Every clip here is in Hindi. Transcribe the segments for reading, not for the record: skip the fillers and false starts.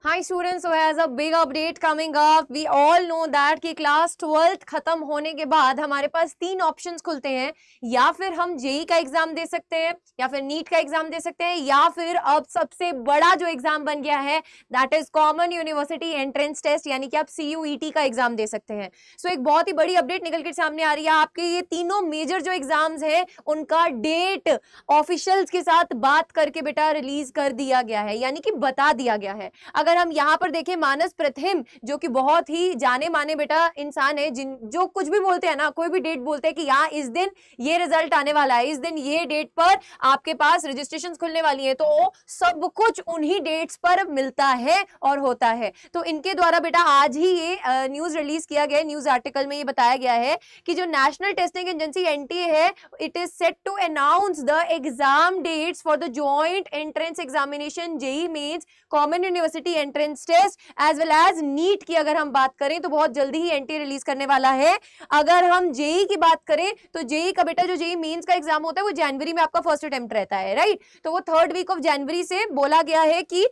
Hi students, so as a big update coming up, we all know that कि क्लास 12th खत्म होने के बाद हमारे पास 3 ऑप्शंस खुलते हैं। या फिर हम जेई का एग्जाम दे सकते हैं, या फिर नीट का एग्जाम दे सकते हैं, या फिर अब सबसे बड़ा जो एग्जाम बन गया है that is common university entrance test, यानी कि आप CUET का एग्जाम दे सकते हैं। सो एक बहुत ही बड़ी अपडेट निकल के सामने आ रही है। आपके ये तीनों मेजर जो एग्जाम्स हैं उनका डेट ऑफिशियल्स के साथ बात करके बेटा रिलीज कर दिया गया है, यानी कि बता दिया गया है। अगर हम यहाँ पर देखें, मानस प्रथिम जो कि बहुत ही जाने माने बेटा इंसान है, जिन जो कुछ भी बोलते हैं ना, कोई भी डेट बोलते हैं कि यहाँ इस दिन ये रिजल्ट आने वाला है, इस दिन ये डेट पर आपके पास रजिस्ट्रेशन खुलने वाली है, तो सब कुछ उन्हीं डेट्स पर मिलता है और होता है। तो इनके द्वारा बेटा आज ही ये न्यूज रिलीज किया गया। न्यूज आर्टिकल में ये बताया गया है कि जो नेशनल टेस्टिंग एजेंसी NTA है, it is set to announce the exam dates for the joint entrance examination JEE mains, common university entrance test as well as NEET की अगर हम बात करें तो बहुत जल्दी ही NTA रिलीज करने वाला है। अगर हम JEE की बात करें तो JEE का बेटा जो JEE मेंस का एग्जाम होता है वो जनवरी में आपका फर्स्ट अटेम्प्ट रहता है, राइट। तो वो 3rd वीक ऑफ जनवरी से बोला गया है कि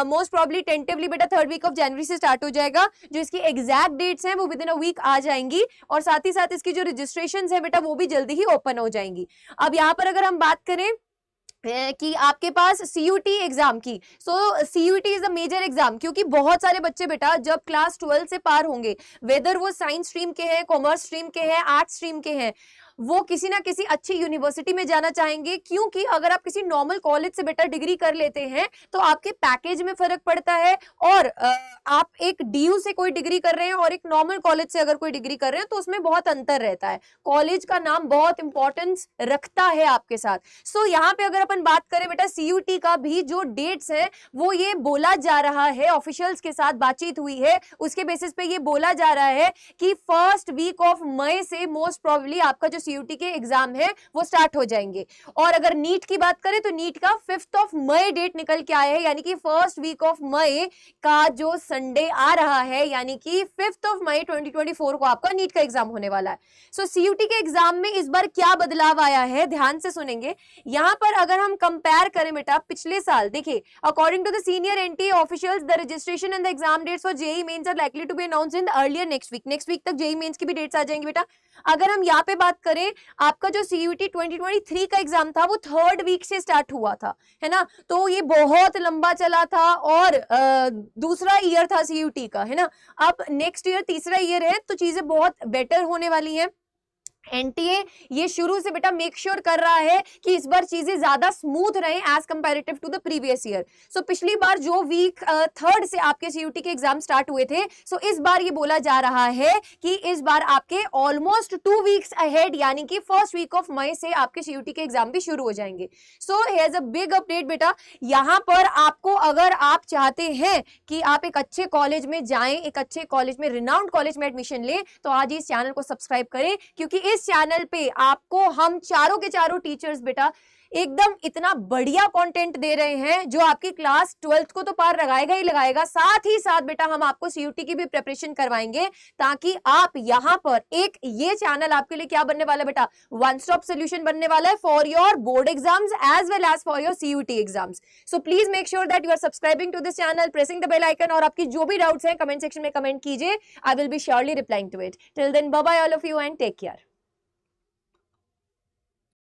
मोस्ट प्रॉब्ली टेंटिवली बेटा 3rd वीक ऑफ जनवरी से स्टार्ट हो जाएगा। जो इसकी एग्जैक्ट डेट्स हैं वो विद इन अ वीक आ जाएंगी, और साथ ही साथ इसकी जो रजिस्ट्रेशन है बेटा वो भी जल्दी ही ओपन हो जाएंगी। अब यहाँ पर अगर हम बात करें कि आपके पास CUT एग्जाम की, so CUT is the major exam, क्योंकि बहुत सारे बच्चे बेटा जब क्लास 12 से पार होंगे, वेदर वो साइंस स्ट्रीम के हैं, कॉमर्स स्ट्रीम के हैं, आर्ट्स स्ट्रीम के हैं, वो किसी ना किसी अच्छी यूनिवर्सिटी में जाना चाहेंगे। क्योंकि अगर आप किसी नॉर्मल कॉलेज से बेटा डिग्री कर लेते हैं तो आपके पैकेज में फर्क पड़ता है, और आप एक DU से कोई डिग्री कर रहे हैं और एक नॉर्मल कॉलेज से अगर कोई डिग्री कर रहे हैं तो उसमें बहुत अंतर रहता है। कॉलेज का नाम बहुत इंपॉर्टेंस रखता है आपके साथ। सो यहाँ पे अगर अपन बात करें बेटा CUT का भी जो डेट्स है वो ये बोला जा रहा है, ऑफिशियल्स के साथ बातचीत हुई है, उसके बेसिस पे ये बोला जा रहा है कि फर्स्ट वीक ऑफ मई से मोस्ट प्रोबेबली आपका जो CUT के एग्जाम है वो स्टार्ट हो जाएंगे। और अगर नीट की बात करें तो नीट का 5th ऑफ मई डेट निकल के आया है, यानी कि फर्स्ट वीक ऑफ मई का जो संडे आ रहा है, यानी कि 5th ऑफ मई 2024 को आपका नीट का एग्जाम होने वाला है। सो CUT के एग्जाम में इस बार क्या बदलाव आया है, ध्यान से सुनेंगे। यहां पर अगर हम कंपेयर करें बेटा पिछले साल, देखिए according to the senior NTA officials the registration and the exam dates for JEE mains are likely to be announced in earlier next week. Next week तक JEE मेंस की भी डेट्स आ जाएंगी बेटा। अगर हम यहाँ पे बात करें, आपका जो CUT 2023 का एग्जाम था वो 3rd वीक से स्टार्ट हुआ था, है ना, तो ये बहुत लंबा चला था और दूसरा ईयर था CUT का, है ना। अब नेक्स्ट ईयर तीसरा ईयर है, तो चीजें बहुत बेटर होने वाली हैं। NTA ये शुरू से बेटा मेक श्योर कर रहा है कि इस बार चीजें ज्यादा स्मूथ रहे as comparative to the previous year. So पिछली बार जो वीक 3rd से आपके CUT के एग्जाम स्टार्ट हुए थे, सो इस बार ये बोला जा रहा है कि इस बार आपके ऑलमोस्ट 2 वीक्स अहेड, यानी कि फर्स्ट वीक ऑफ मई से आपके CUT के एग्जाम भी शुरू हो जाएंगे। So here's a big update बेटा। यहाँ पर आपको, अगर आप चाहते हैं कि आप एक अच्छे कॉलेज में जाएं, एक अच्छे कॉलेज में, रिनाउंड कॉलेज में एडमिशन लें, तो आज इस चैनल को सब्सक्राइब करें, क्योंकि इस चैनल पे आपको हम चारों के चारों टीचर्स बेटा एकदम इतना बढ़िया कंटेंट दे रहे हैं जो आपकी क्लास 12th को तो पार लगाएगा ही लगाएगा, साथ ही साथ बेटा हम आपको CUT की भी प्रिपरेशन करवाएंगे, ताकि आप यहां पर एक, ये चैनल आपके लिए क्या बनने वाला है बेटा, वन स्टॉप सोल्यूशन बनने वाला है for your board exams as well as for your CUT exams. So please make sure that you are subscribing to this channel, pressing the bell icon, और आपकी जो भी डाउट्स हैं कमेंट सेक्शन में कमेंट कीजिए। I will be surely replying to it. Till then bye bye all of you and take care.